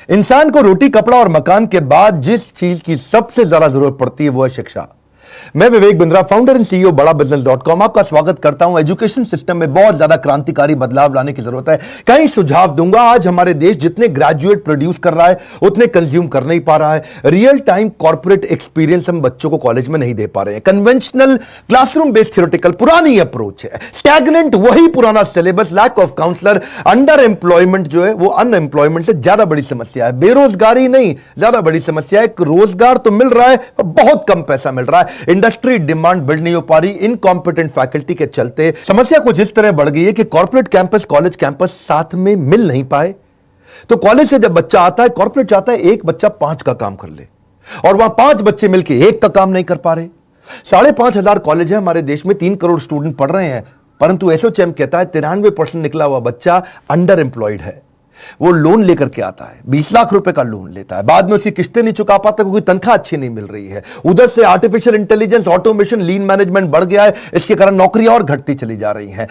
इंसान को रोटी, कपड़ा और मकान के बाद जिस चीज की सबसे ज्यादा जरूरत पड़ती है वो है शिक्षा। मैं Vivek Bindra, founder and CEO बड़ा बिजनेस.com आपका स्वागत करता हूं। एजुकेशन सिस्टम में बहुत ज्यादा क्रांतिकारी बदलाव लाने की जरूरत है। कई सुझाव दूंगा। आज हमारे देश जितने ग्रेजुएट प्रोड्यूस कर रहा है उतने कंज्यूम कर नहीं पा रहा है। रियल टाइम कॉर्पोरेट एक्सपीरियंस हम बच्चों को कॉलेज में नहीं दे पा रहे हैं। कन्वेंशनल क्लासरूम बेस्ड थ्योरेटिकल पुरानी अप्रोच है। स्टैग्नेंट वही पुराना syllabus, lack of counsellor, under employment जो है वो अनएम्प्लॉयमेंट से ज्यादा बड़ी समस्या है। बेरोजगारी नहीं, ज्यादा बड़ी समस्या है। रोजगार तो मिल रहा है, बहुत कम पैसा मिल रहा है। इंडस्ट्री डिमांड बिल्ड नहीं हो पा रही। इनकॉम्पिटेंट फैकल्टी के चलते समस्या कुछ इस तरह बढ़ गई है कि कॉर्पोरेट कैंपस, कॉलेज कैंपस साथ में मिल नहीं पाए। तो कॉलेज से जब बच्चा आता है, कॉर्पोरेट चाहता है एक बच्चा 5 का काम कर ले, और वहां 5 बच्चे मिलकर 1 का काम नहीं कर पा रहे। 5,500 कॉलेज है हमारे देश में, 3 करोड़ स्टूडेंट पढ़ रहे हैं, परंतु एसोचैम कहता है 93% निकला हुआ बच्चा अंडर एम्प्लॉयड है। वो लोन लेकर के आता है, 20 लाख रुपए का लोन लेता है, बाद में उसकी किस्तें नहीं चुका पाता क्योंकि तनख्वाह अच्छी नहीं मिल रही है। उधर से आर्टिफिशियल इंटेलिजेंस, ऑटोमेशन, लीन मैनेजमेंट बढ़ गया है, इसके कारण नौकरियां और घटती चली जा रही हैं।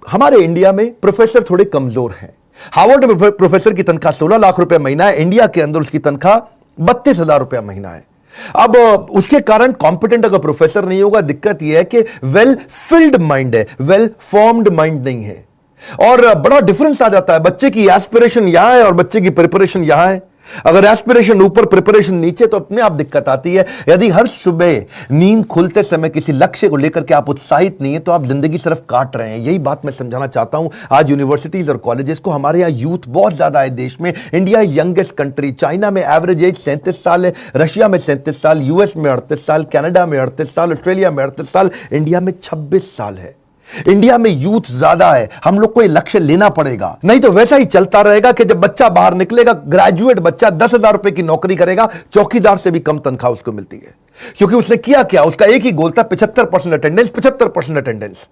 हमारे इंडिया में प्रोफेसर थोड़े कमजोर हैं। हार्वर्ड में प्रोफेसर की तनख्वाह 16 लाख रुपए महीना है, इंडिया के अंदर उसकी तनख्वाह 32,000 रुपया महीना है। अब उसके कारण कॉम्पिटेंट अगर प्रोफेसर नहीं होगा, दिक्कत यह है कि वेल फिल्ड माइंड है, वेल फॉर्म्ड माइंड नहीं है, और बड़ा डिफरेंस आ जाता है। बच्चे की एस्पिरेशन यहां है और बच्चे की प्रिपरेशन यहां है। अगर एस्पिरेशन ऊपर, प्रिपरेशन नीचे, तो अपने आप दिक्कत आती है। यदि हर सुबह नींद खुलते समय किसी लक्ष्य को लेकर के आप उत्साहित नहीं है तो आप जिंदगी सिर्फ काट रहे हैं। यही बात मैं समझाना चाहता हूं आज यूनिवर्सिटीज और कॉलेजेस को। हमारे यहां यूथ बहुत ज्यादा है देश में। India youngest country. चाइना में एवरेज एज 37 साल है, रशिया में 37 साल, यूएस में 38 साल, कनाडा में 38 साल, ऑस्ट्रेलिया में 38 साल, इंडिया में 26 साल है। इंडिया में यूथ ज्यादा है। हम लोग को ये लक्ष्य लेना पड़ेगा, नहीं तो वैसा ही चलता रहेगा कि जब बच्चा बाहर निकलेगा, ग्रेजुएट बच्चा 10,000 रुपए की नौकरी करेगा, चौकीदार से भी कम तनख्वाह उसको मिलती है। क्योंकि उसने किया क्या, उसका एक ही गोल था 75% अटेंडेंस, 75% अटेंडेंस।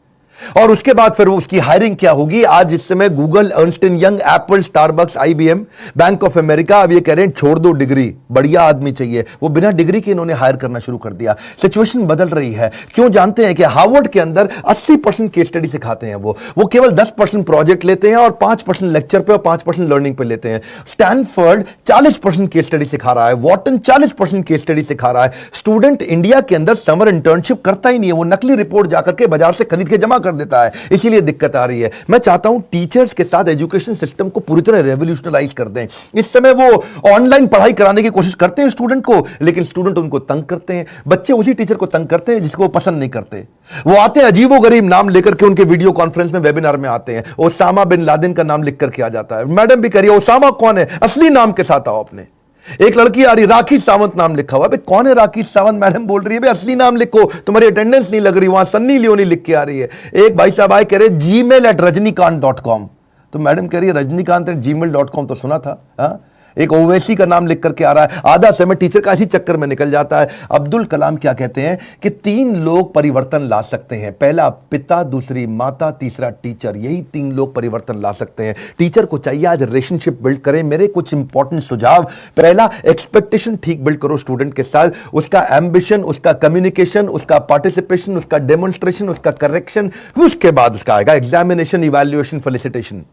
और उसके बाद फिर वो उसकी हायरिंग क्या होगी। आज इस समय Google, Ernst and young, Apple, Starbucks, IBM, bank of America अब ये कह रहे हैं छोड़ दो डिग्री, बढ़िया आदमी चाहिए। वो बिना डिग्री के इन्होंने हायर करना शुरू कर दिया। सिचुएशन बदल रही है। क्यों जानते हैं कि हार्वर्ड के अंदर 80% केस स्टडी सिखाते हैं। वो केवल 10% प्रोजेक्ट लेते हैं और 5% लेक्चर पे और 5% लर्निंग पे लेते हैं। स्टैनफोर्ड 40% केस स्टडी सिखा रहा है, वॉटन 40% केस स्टडी सिखा रहा है। स्टूडेंट इंडिया के अंदर समर इंटर्नशिप करता ही नहीं है, वो नकली रिपोर्ट जाकर के बाजार से खरीद के जमा देता है, इसीलिए दिक्कत आ रही है। मैं चाहता हूं टीचर्स के साथ एजुकेशन सिस्टम को पूरी तरह रेवोल्यूशनलाइज कर दें। इस समय वो ऑनलाइन पढ़ाई कराने की कोशिश करते हैं स्टूडेंट को, लेकिन स्टूडेंट उनको तंग करते हैं। बच्चे उसी टीचर को तंग करते हैं जिसको वो पसंद नहीं करते। वो आते हैं अजीबोगरीब नाम लेकर के, उनके वीडियो कॉन्फ्रेंस में, वेबिनार में आते हैं। ओसामा बिन लादेन का नाम लिख करके आ जाता है। मैडम भी करिए, ओसामा कौन है, असली नाम के साथ आओ अपने। एक लड़की आ रही, राखी सावंत नाम लिखा हुआ। कौन है राखी सावंत? मैडम बोल रही है असली नाम लिखो, तुम्हारी अटेंडेंस नहीं लग रही। वहां सन्नी लियोनी लिख के आ रही है। एक भाई साहब आए, कह रहे gmail@rajnikant.com। तो मैडम कह रही है रजनीकांत gmail.com तो सुना था। हा? एक ओवैसी का नाम लिख करके आ रहा है। आधा समय टीचर का इसी चक्कर में निकल जाता है। अब्दुल कलाम क्या कहते हैं कि 3 लोग परिवर्तन ला सकते हैं, पहला पिता, दूसरी माता, तीसरा टीचर। यही 3 लोग परिवर्तन ला सकते हैं। टीचर को चाहिए आज रिलेशनशिप बिल्ड करें। मेरे कुछ इंपॉर्टेंट सुझाव: पहला, एक्सपेक्टेशन ठीक बिल्ड करो स्टूडेंट के साथ। उसका एम्बिशन, उसका कम्युनिकेशन, उसका पार्टिसिपेशन, उसका डेमोन्स्ट्रेशन, उसका करेक्शन। उसके बाद उसका आएगा एग्जामिनेशन, इवैल्यूएशन, फेलिसिटेशन।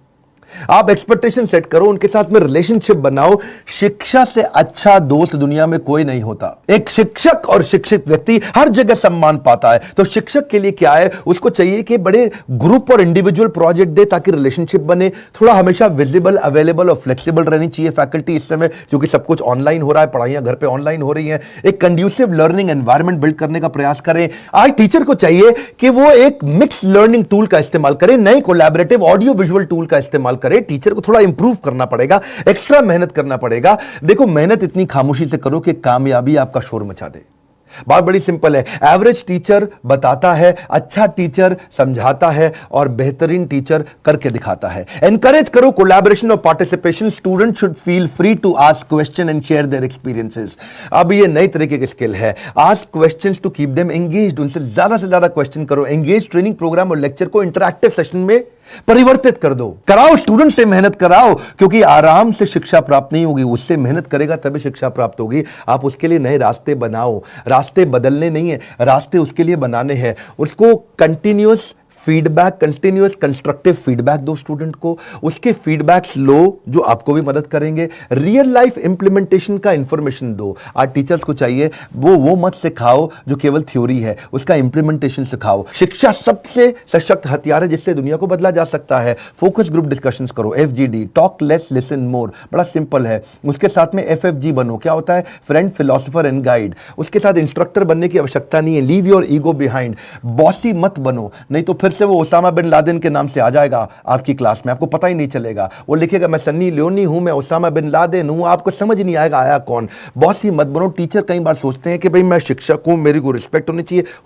आप एक्सपेक्टेशन सेट करो, उनके साथ में रिलेशनशिप बनाओ। शिक्षा से अच्छा दोस्त दुनिया में कोई नहीं होता। एक शिक्षक और शिक्षित व्यक्ति हर जगह सम्मान पाता है। तो शिक्षक के लिए क्या है, उसको चाहिए कि बड़े ग्रुप और इंडिविजुअल प्रोजेक्ट दे ताकि रिलेशनशिप बने। थोड़ा हमेशा विजिबल, अवेलेबल और फ्लेक्सिबल रहनी चाहिए फैकल्टी इस समय, क्योंकि सब कुछ ऑनलाइन हो रहा है, पढ़ाइयां घर पे ऑनलाइन हो रही हैं। एक कंड्यूसिव लर्निंग एनवायरनमेंट बिल्ड करने का प्रयास करें। आज टीचर को चाहिए कि वो एक मिक्स लर्निंग टूल का इस्तेमाल करें, नए कोलैबोरेटिव ऑडियो विजुअल टूल का इस्तेमाल करें। टीचर को थोड़ा इंप्रूव करना पड़ेगा, एक्स्ट्रा मेहनत करना पड़ेगा। देखो, मेहनत इतनी खामोशी से करो कि कामयाबी आपका शोर मचा दे। बात बड़ी सिंपल है। एवरेज टीचर बताता है, अच्छा टीचर समझाता है, और बेहतरीन टीचर करके दिखाता है। एनकरेज करो कोलैबोरेशन और participation. Student should feel free to ask question and share their experiences. अब ये नई तरीके की स्किल है, ask questions to keep them engaged. उनसे ज्यादा से ज्यादा क्वेश्चन करो। एंगेज ट्रेनिंग प्रोग्राम और लेक्चर को इंटरैक्टिव सेशन में परिवर्तित कर दो। कराओ, स्टूडेंट से मेहनत कराओ, क्योंकि आराम से शिक्षा प्राप्त नहीं होगी, उससे मेहनत करेगा तभी शिक्षा प्राप्त होगी। आप उसके लिए नए रास्ते बनाओ। रास्ते बदलने नहीं है, रास्ते उसके लिए बनाने हैं। उसको continuous feedback, continuous constructive feedback दो स्टूडेंट को, उसके फीडबैक्स लो जो आपको भी मदद करेंगे। रियल लाइफ इंप्लीमेंटेशन का इंफॉर्मेशन दो। आज टीचर्स को चाहिए वो मत सिखाओ जो केवल थ्योरी है, उसका इंप्लीमेंटेशन सिखाओ। शिक्षा सबसे सशक्त हथियार है जिससे दुनिया को बदला जा सकता है। फोकस ग्रुप डिस्कशंस करो, FGD, talk less listen more, बड़ा सिंपल है। उसके साथ में FFG बनो, क्या होता है? Friend, philosopher and guide. उसके साथ इंस्ट्रक्टर बनने की आवश्यकता नहीं है, leave your ego behind. Bossy मत बनो, नहीं तो फिर से वो ओसामा बिन लादेन के नाम से आ जाएगा आपकी क्लास में, आपको पता ही नहीं चलेगा। वो लिखेगा मैं सन्नी लियोनी हूं, मैं ओसामा बिन लादेन हूं, आपको समझ नहीं आएगा आया कौन। बॉसी मत बनो। टीचर कई बार सोचते हैं कि भाई मैं शिक्षक हूं, मेरी को रिस्पेक्ट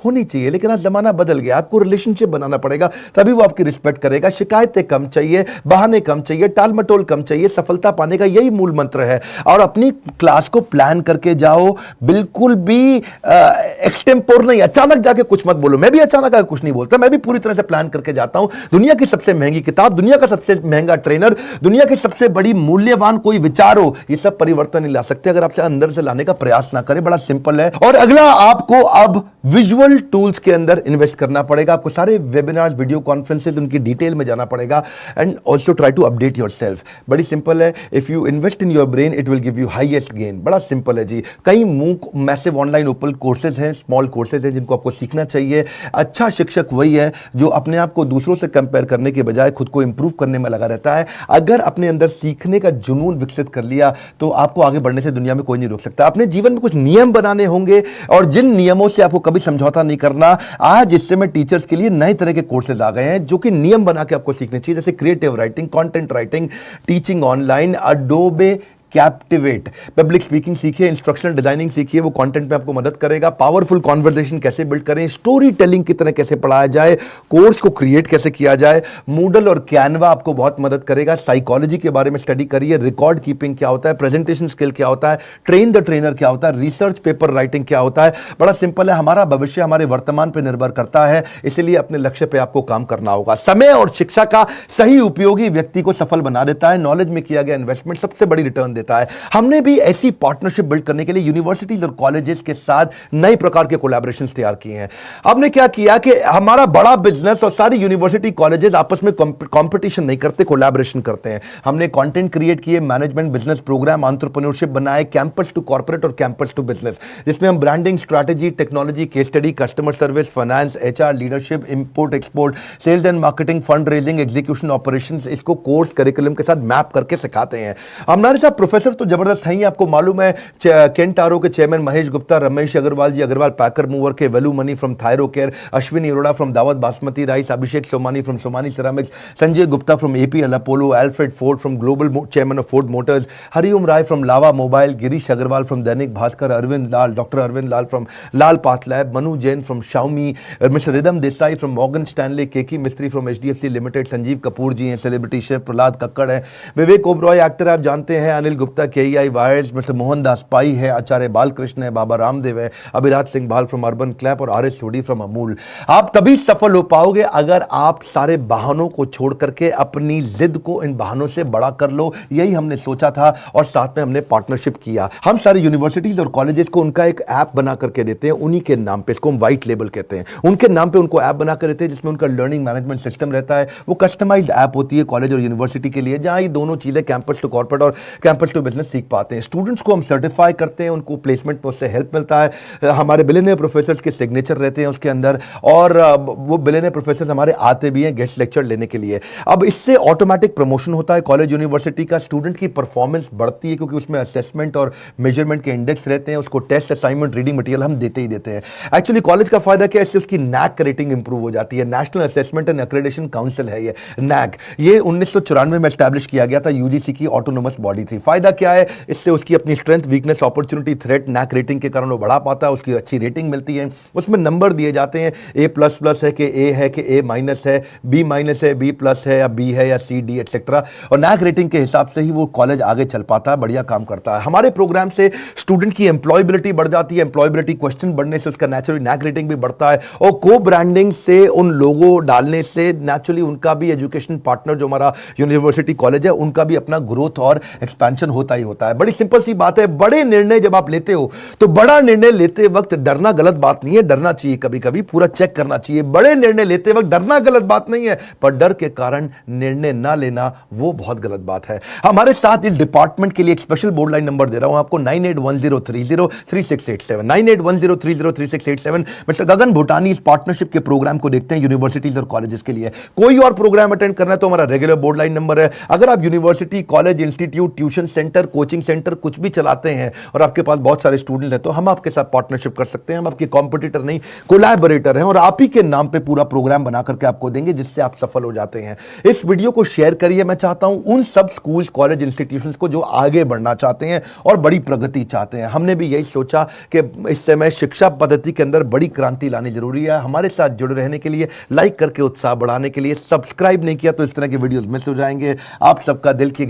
होनी चाहिए, लेकिन आज जमाना बदल गया, आपको रिलेशनशिप बनाना पड़ेगा, तभी वो आपकी रिस्पेक्ट करेगा। शिकायतें कम चाहिए, बहाने कम चाहिए, टाल मटोल कम चाहिए। सफलता पाने का यही मूल मंत्र है। और अपनी क्लास को प्लान करके जाओ, बिल्कुल भी एक्सटेम्पोर नहीं, अचानक जाके कुछ मत बोलो। मैं भी अचानक आके कुछ नहीं बोलता, मैं भी पूरी तरह से प्लान करके जाता हूं। दुनिया की सबसे महंगी किताब, दुनिया का सबसे महंगा ट्रेनर, दुनिया की सबसे बड़ी मूल्यवान कोई विचार हो, ये सब परिवर्तन नहीं ला सकते अगर आपसे अंदर से लाने का प्रयास ना करें। बड़ा सिंपल है। और अगला, आपको अब विजुअल टूल्स के अंदर इन्वेस्ट करना पड़ेगा। आपको सारे वेबिनार्स, वीडियो कॉन्फ्रेंसेस, उनकी डिटेल में जाना पड़ेगा। And also try to update yourself. बड़ी सिंपल है, if you invest in your brain it will give you highest gain. बड़ा सिंपल है जी। कई MOOC massive online open courses हैं, स्मॉल कोर्सेज हैं जिनको आपको सीखना चाहिए। अच्छा शिक्षक वही है जो अपने आप को दूसरों से कंपेयर करने के बजाय खुद को इंप्रूव करने में लगा रहता है। अगर अपने अंदर सीखने का जुनून विकसित कर लिया तो आपको आगे बढ़ने से दुनिया में कोई नहीं रोक सकता। अपने जीवन में कुछ नियम बनाने होंगे और जिन नियमों से आपको कभी समझौता नहीं करना। आज इस समय टीचर्स के लिए नए तरह के कोर्सेज आ गए हैं जो कि नियम बना के आपको सीखने चाहिए, जैसे creative writing, content writing, teaching online, Adobe captivate. Public speaking सीखिए, इंस्ट्रक्शनल डिजाइनिंग सीखिए, वो कंटेंट में आपको मदद करेगा। पावरफुल कॉन्वर्सेशन कैसे बिल्ड करें, स्टोरी टेलिंग की तरह कैसे पढ़ाया जाए, कोर्स को क्रिएट कैसे किया जाए। मूडल और कैनवा आपको बहुत मदद करेगा। साइकोलॉजी के बारे में स्टडी करिए, रिकॉर्ड कीपिंग क्या होता है, प्रेजेंटेशन स्किल क्या होता है, ट्रेन द ट्रेनर क्या होता है, रिसर्च पेपर राइटिंग क्या होता है। बड़ा सिंपल है, हमारा भविष्य हमारे वर्तमान पर निर्भर करता है, इसलिए अपने लक्ष्य पर आपको काम करना होगा। समय और शिक्षा का सही उपयोगी व्यक्ति को सफल बना देता है। नॉलेज में किया गया इन्वेस्टमेंट सबसे बड़ी रिटर्न देता है। हमने भी ऐसी पार्टनरशिप बिल्ड करने के लिए यूनिवर्सिटीज और कॉलेजेस के साथ नए प्रकार के कोलैबोरेशंस तैयार किए हैं। हमने क्या किया कि हमारा बड़ा बिजनेस और सारी यूनिवर्सिटी कॉलेजेस आपस में कंपटीशन नहीं करते, कोलैबोरेशन करते हैं। हमने कंटेंट क्रिएट किए, मैनेजमेंट बिजनेस प्रोग्राम, एंटरप्रेन्योरशिप बनाए, कैंपस टू कॉर्पोरेट और कैंपस टू बिजनेस, जिसमें हम branding, strategy, technology, case study, customer service, finance, HR, leadership, import export, sales and marketing, fund raising, execution, operations, इसको course curriculum के साथ map करके सिखाते हैं। हमारे साथ प्रोफेसर तो जबरदस्त है ही, आपको मालूम है केंटारो के chairman Mahesh Gupta, Ramesh Agarwal ji, Agarwal Packer Mover के Velu Mani from Thyrocare, Ashwini Arora from Daawat Basmati Rice, Abhishek Somani from Somani Ceramics, Sanjay Gupta from APL Apollo, Alfred Ford from global chairman of Ford Motors, Hariom Rai from Lava Mobile, Girish Agarwal from Dainik Bhaskar, Arvind Lal, doctor Arvind Lal from Lal Path Lab, Manu Jain from Xiaomi, mister Ridham Desai from Morgan Stanley, Keki Mistry from HDFC Limited, Sanjeev Kapoor ji हैं celebrity chef, Prahlad Kakkar है, Vivek Oberoi actor आप जानते हैं, Anil Gupta KEI Wires, mister Mohandas Pai है, आचार्य बालकृष्ण है, बाबा रामदेव है, अभिराज सिंह भाल from urban clap और RS सोडी फ्रॉम अमूल। आप तभी सफल हो पाओगे अगर आप सारे बहानों को छोड़ करके अपनी जिद को इन बहानों से बड़ा कर लो। यही हमने सोचा था और साथ में हमने पार्टनरशिप किया। हम सारे यूनिवर्सिटीज और कॉलेजेस को उनका एक ऐप बना करके देते हैं, उन्हीं के नाम पे, इसको हम व्हाइट लेबल कहते हैं, उनके नाम पे उनको ऐप बना कर देते हैं जिसमें उनका लर्निंग मैनेजमेंट सिस्टम रहता है। वो कस्टमाइज्ड ऐप होती है कॉलेज और यूनिवर्सिटी के लिए, जहां ये दोनों चीजें कैंपस टू कॉर्पोरेट और कैंपस टू बिजनेस सीख पाते हैं। स्टूडेंट्स को हम सर्टिफाई करते हैं, उनको प्लेसमेंट में उससे हेल्प मिलता है। हमारे बिलियनियर प्रोफेसर्स के सिग्नेचर रहते हैं उसके अंदर, और वो बिलियनियर प्रोफेसर्स हमारे आते भी हैं गेस्ट लेक्चर लेने के लिए। अब इससे ऑटोमेटिक प्रमोशन होता है कॉलेज यूनिवर्सिटी का, स्टूडेंट की परफॉर्मेंस बढ़ती है क्योंकि उसमें असेसमेंट और मेजरमेंट के इंडेक्स रहते हैं, उसको टेस्ट, असाइनमेंट, रीडिंग मटेरियल हम देते ही देते हैं। एक्चुअली कॉलेज का फायदा क्या है, इससे उसकी NAAC रेटिंग इंप्रूव हो जाती है। National assessment and accreditation council है ये NAAC, ये 1994 में एस्टैब्लिश किया गया था, UGC की ऑटोनोमस बॉडी थी। फायदा क्या है, इससे उसकी अपनी strength, weakness, opportunity, threat NAAC rating के कारण वो बढ़ा पाता है, उसकी अच्छी रेटिंग मिलती है, उसमें नंबर दिए जाते हैं, A++ है कि A है कि A- है, B- है, B+ है या B है या C D एटसेट्रा, और NAAC रेटिंग के हिसाब से ही वो कॉलेज आगे चल पाता है, बढ़िया काम करता है। हमारे प्रोग्राम से स्टूडेंट की एम्प्लॉयबिलिटी बढ़ जाती है, एम्प्लॉयबिलिटी क्वेश्चन बढ़ने से उसका नेचुरली NAAC रेटिंग भी बढ़ता है, और को ब्रांडिंग से उन लोगों डालने से नेचुरली उनका भी एजुकेशन पार्टनर जो हमारा यूनिवर्सिटी कॉलेज है उनका भी अपना ग्रोथ और एक्सपेंशन कंफ्यूजन होता ही होता है। बड़ी सिंपल सी बात है, बड़े निर्णय जब आप लेते हो तो बड़ा निर्णय लेते वक्त डरना गलत बात नहीं है, डरना चाहिए, कभी कभी पूरा चेक करना चाहिए। बड़े निर्णय लेते वक्त डरना गलत बात नहीं है, पर डर के कारण निर्णय ना लेना वो बहुत गलत बात है। हमारे साथ इस डिपार्टमेंट के लिए एक स्पेशल बोर्ड लाइन नंबर दे रहा हूं आपको, 9810303687, 9810303687। मिस्टर गगन भूटानी इस पार्टनरशिप के प्रोग्राम को देखते हैं यूनिवर्सिटीज और कॉलेजेस के लिए। कोई और प्रोग्राम अटेंड करना है तो हमारा रेगुलर बोर्ड लाइन नंबर है। अगर आप university, college, institute, tuition centre, coaching centre कुछ भी चलाते हैं और आपके पास बहुत सारे स्टूडेंट हैं तो हम आपके साथ पार्टनरशिप कर सकते हैं। हम आपके कॉम्पिटिटर नहीं, कोलैबोरेटर हैं और आप ही के नाम पे पूरा प्रोग्राम बना करके आपको देंगे जिससे आप सफल हो जाते हैं। इस वीडियो को शेयर करिए। मैं चाहता हूं उन सब स्कूल्स, कॉलेज, इंस्टीट्यूशंस को जो आगे बढ़ना चाहते हैं और बड़ी प्रगति चाहते हैं। हमने भी यही सोचा कि इस समय शिक्षा पद्धति के अंदर बड़ी क्रांति लानी जरूरी है। हमारे साथ जुड़े रहने के लिए, लाइक करके उत्साह बढ़ाने के लिए, सब्सक्राइब नहीं किया तो इस तरह के वीडियोस मिस हो जाएंगे। आप सबका दिल की